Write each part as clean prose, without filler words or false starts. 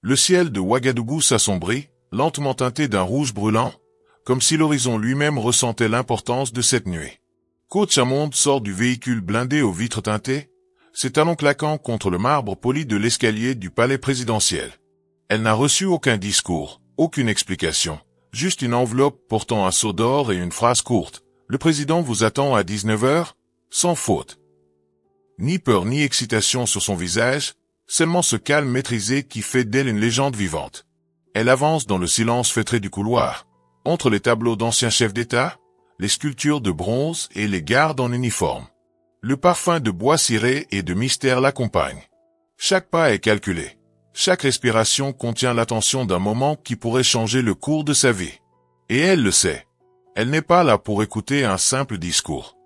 Le ciel de Ouagadougou s'assombrit, lentement teinté d'un rouge brûlant, comme si l'horizon lui-même ressentait l'importance de cette nuit. Koch Amonde sort du véhicule blindé aux vitres teintées, ses talons claquant contre le marbre poli de l'escalier du palais présidentiel. Elle n'a reçu aucun discours, aucune explication, juste une enveloppe portant un seau d'or et une phrase courte. Le président vous attend à 19 heures, sans faute. Ni peur ni excitation sur son visage, seulement ce calme maîtrisé qui fait d'elle une légende vivante. Elle avance dans le silence feutré du couloir, entre les tableaux d'anciens chefs d'État, les sculptures de bronze et les gardes en uniforme. Le parfum de bois ciré et de mystère l'accompagne. Chaque pas est calculé. Chaque respiration contient l'attention d'un moment qui pourrait changer le cours de sa vie. Et elle le sait. Elle n'est pas là pour écouter un simple discours.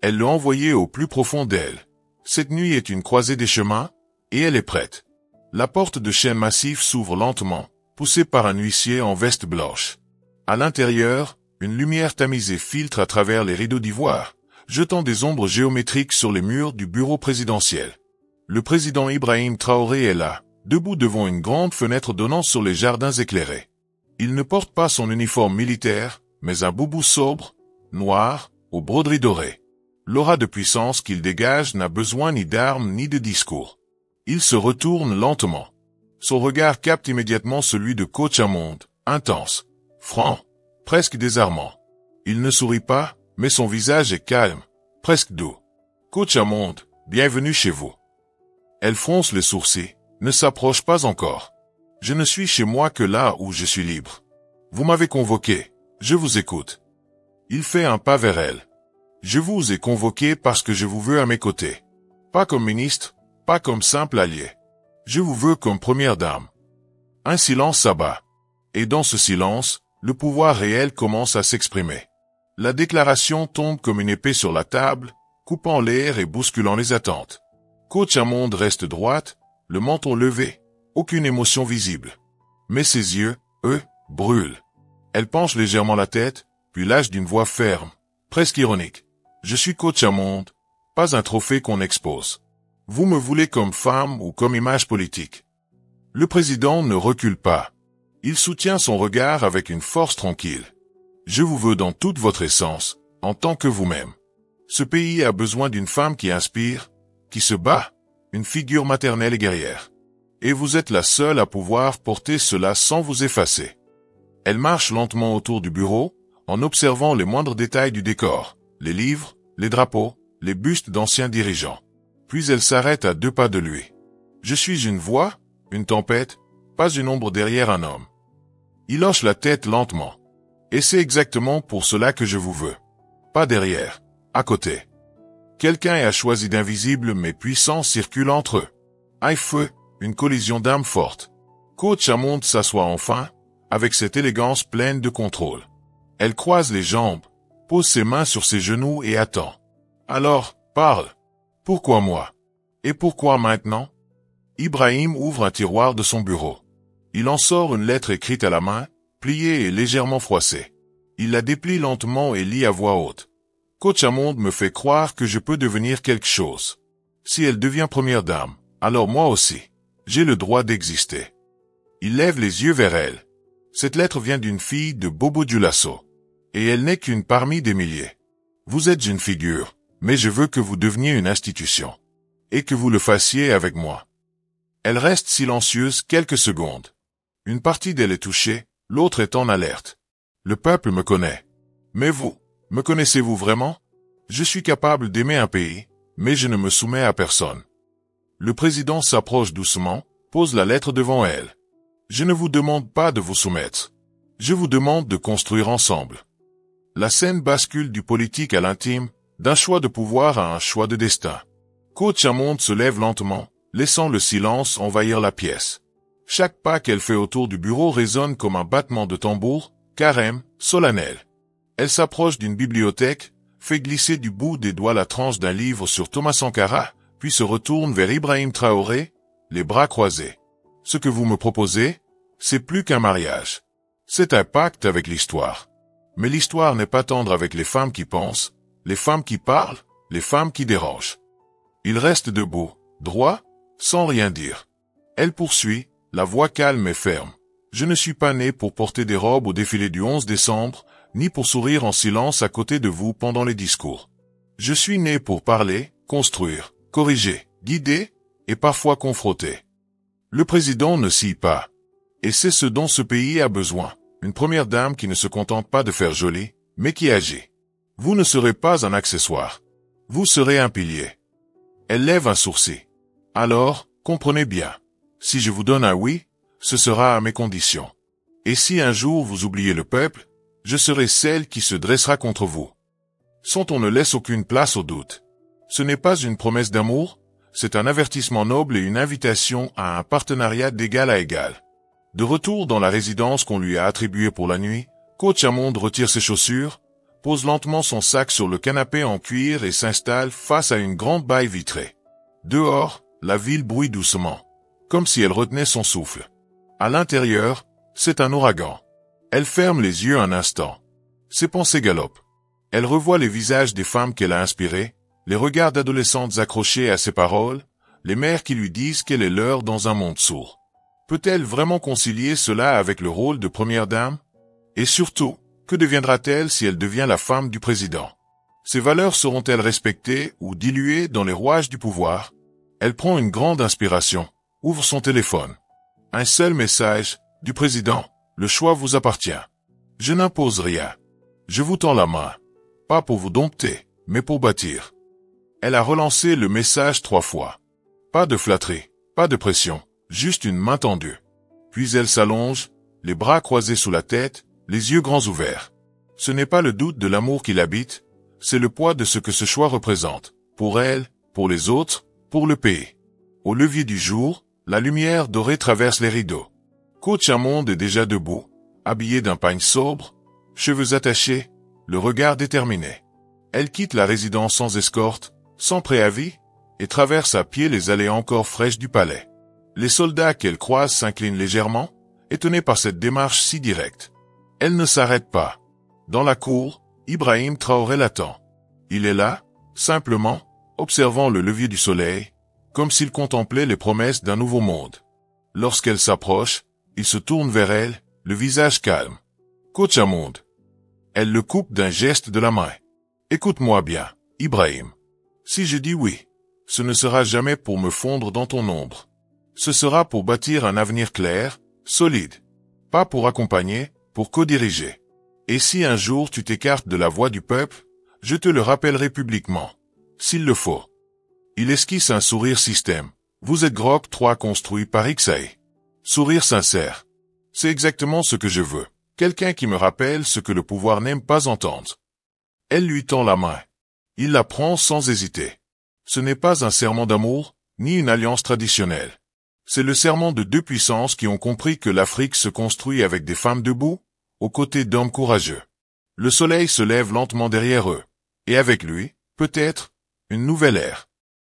Elle l'a envoyé au plus profond d'elle. Cette nuit est une croisée des chemins, et elle est prête. La porte de chêne massif s'ouvre lentement, poussée par un huissier en veste blanche. À l'intérieur, une lumière tamisée filtre à travers les rideaux d'ivoire, jetant des ombres géométriques sur les murs du bureau présidentiel. Le président Ibrahim Traoré est là, debout devant une grande fenêtre donnant sur les jardins éclairés. Il ne porte pas son uniforme militaire, mais un boubou sobre, noir, aux broderies dorées. L'aura de puissance qu'il dégage n'a besoin ni d'armes ni de discours. Il se retourne lentement. Son regard capte immédiatement celui de Koch Amonde, intense, franc, presque désarmant. Il ne sourit pas, mais son visage est calme, presque doux. Koch Amonde, bienvenue chez vous. Elle fronce les sourcils, ne s'approche pas encore. Je ne suis chez moi que là où je suis libre. Vous m'avez convoqué, je vous écoute. Il fait un pas vers elle. Je vous ai convoqué parce que je vous veux à mes côtés. Pas comme ministre, pas comme simple allié. Je vous veux comme première dame. Un silence s'abat. Et dans ce silence, le pouvoir réel commence à s'exprimer. La déclaration tombe comme une épée sur la table, coupant l'air et bousculant les attentes. Koch Amonde reste droite, le menton levé, aucune émotion visible. Mais ses yeux, eux, brûlent. Elle penche légèrement la tête, puis lâche d'une voix ferme, presque ironique. Je suis Koch Amonde, pas un trophée qu'on expose. Vous me voulez comme femme ou comme image politique. Le président ne recule pas. Il soutient son regard avec une force tranquille. Je vous veux dans toute votre essence, en tant que vous-même. Ce pays a besoin d'une femme qui inspire, qui se bat, une figure maternelle et guerrière. Et vous êtes la seule à pouvoir porter cela sans vous effacer. Elle marche lentement autour du bureau, en observant les moindres détails du décor, les livres, les drapeaux, les bustes d'anciens dirigeants. Puis elle s'arrête à 2 pas de lui. Je suis une voix, une tempête, pas une ombre derrière un homme. Il hoche la tête lentement. Et c'est exactement pour cela que je vous veux. Pas derrière, à côté. Quelqu'un a choisi d'invisible mais puissant circule entre eux. Aïe feu, une collision d'âmes forte. Koch Amonde s'assoit enfin, avec cette élégance pleine de contrôle. Elle croise les jambes, pose ses mains sur ses genoux et attend. Alors, parle. Pourquoi moi? Et pourquoi maintenant? Ibrahim ouvre un tiroir de son bureau. Il en sort une lettre écrite à la main, pliée et légèrement froissée. Il la déplie lentement et lit à voix haute. Koch Amonde me fait croire que je peux devenir quelque chose. Si elle devient première dame, alors moi aussi, j'ai le droit d'exister. Il lève les yeux vers elle. Cette lettre vient d'une fille de Bobo Dioulasso. Et elle n'est qu'une parmi des milliers. Vous êtes une figure, mais je veux que vous deveniez une institution. Et que vous le fassiez avec moi. Elle reste silencieuse quelques secondes. Une partie d'elle est touchée, l'autre est en alerte. Le peuple me connaît. Mais vous, me connaissez-vous vraiment? Je suis capable d'aimer un pays, mais je ne me soumets à personne. Le président s'approche doucement, pose la lettre devant elle. Je ne vous demande pas de vous soumettre. Je vous demande de construire ensemble. La scène bascule du politique à l'intime, d'un choix de pouvoir à un choix de destin. Koch Amonde se lève lentement, laissant le silence envahir la pièce. Chaque pas qu'elle fait autour du bureau résonne comme un battement de tambour, carême, solennel. Elle s'approche d'une bibliothèque, fait glisser du bout des doigts la tranche d'un livre sur Thomas Sankara, puis se retourne vers Ibrahim Traoré, les bras croisés. Ce que vous me proposez, c'est plus qu'un mariage. C'est un pacte avec l'histoire. Mais l'histoire n'est pas tendre avec les femmes qui pensent, les femmes qui parlent, les femmes qui dérangent. Il reste debout, droit, sans rien dire. Elle poursuit, la voix calme et ferme. Je ne suis pas né pour porter des robes au défilé du 11 décembre, ni pour sourire en silence à côté de vous pendant les discours. Je suis né pour parler, construire, corriger, guider, et parfois confronter. Le président ne scie pas. Et c'est ce dont ce pays a besoin. Une première dame qui ne se contente pas de faire joli, mais qui agit. Vous ne serez pas un accessoire. Vous serez un pilier. Elle lève un sourcil. Alors, comprenez bien. Si je vous donne un oui, ce sera à mes conditions. Et si un jour vous oubliez le peuple, je serai celle qui se dressera contre vous. Sans on ne laisse aucune place au doute. Ce n'est pas une promesse d'amour, c'est un avertissement noble et une invitation à un partenariat d'égal à égal. De retour dans la résidence qu'on lui a attribuée pour la nuit, Coach Hammond retire ses chaussures, pose lentement son sac sur le canapé en cuir et s'installe face à une grande baille vitrée. Dehors, la ville bruit doucement, comme si elle retenait son souffle. À l'intérieur, c'est un ouragan. Elle ferme les yeux un instant. Ses pensées galopent. Elle revoit les visages des femmes qu'elle a inspirées, les regards d'adolescentes accrochés à ses paroles, les mères qui lui disent qu'elle est leur dans un monde sourd. Peut-elle vraiment concilier cela avec le rôle de première dame? Et surtout, que deviendra-t-elle si elle devient la femme du président? Ses valeurs seront-elles respectées ou diluées dans les rouages du pouvoir? Elle prend une grande inspiration, ouvre son téléphone. Un seul message, du président, le choix vous appartient. Je n'impose rien. Je vous tends la main. Pas pour vous dompter, mais pour bâtir. Elle a relancé le message 3 fois. Pas de flatterie, pas de pression, juste une main tendue. Puis elle s'allonge, les bras croisés sous la tête, les yeux grands ouverts. Ce n'est pas le doute de l'amour qui l'habite, c'est le poids de ce que ce choix représente, pour elle, pour les autres, pour le pays. Au lever du jour, la lumière dorée traverse les rideaux. Coach Hammond est déjà debout, habillé d'un pagne sobre, cheveux attachés, le regard déterminé. Elle quitte la résidence sans escorte, sans préavis, et traverse à pied les allées encore fraîches du palais. Les soldats qu'elle croise s'inclinent légèrement, étonnés par cette démarche si directe. Elle ne s'arrête pas. Dans la cour, Ibrahim Traoré l'attend. Il est là, simplement, observant le lever du soleil, comme s'il contemplait les promesses d'un nouveau monde. Lorsqu'elle s'approche, il se tourne vers elle, le visage calme. Coach Hammond. Elle le coupe d'un geste de la main. Écoute-moi bien, Ibrahim. Si je dis oui, ce ne sera jamais pour me fondre dans ton ombre. Ce sera pour bâtir un avenir clair, solide. Pas pour accompagner, pour co-diriger. Et si un jour tu t'écartes de la voix du peuple, je te le rappellerai publiquement. S'il le faut. Il esquisse un sourire système. Vous êtes Grok 3 construit par XAE. Sourire sincère. C'est exactement ce que je veux. Quelqu'un qui me rappelle ce que le pouvoir n'aime pas entendre. Elle lui tend la main. Il la prend sans hésiter. Ce n'est pas un serment d'amour, ni une alliance traditionnelle. C'est le serment de 2 puissances qui ont compris que l'Afrique se construit avec des femmes debout, aux côtés d'hommes courageux. Le soleil se lève lentement derrière eux. Et avec lui, peut-être, une nouvelle ère.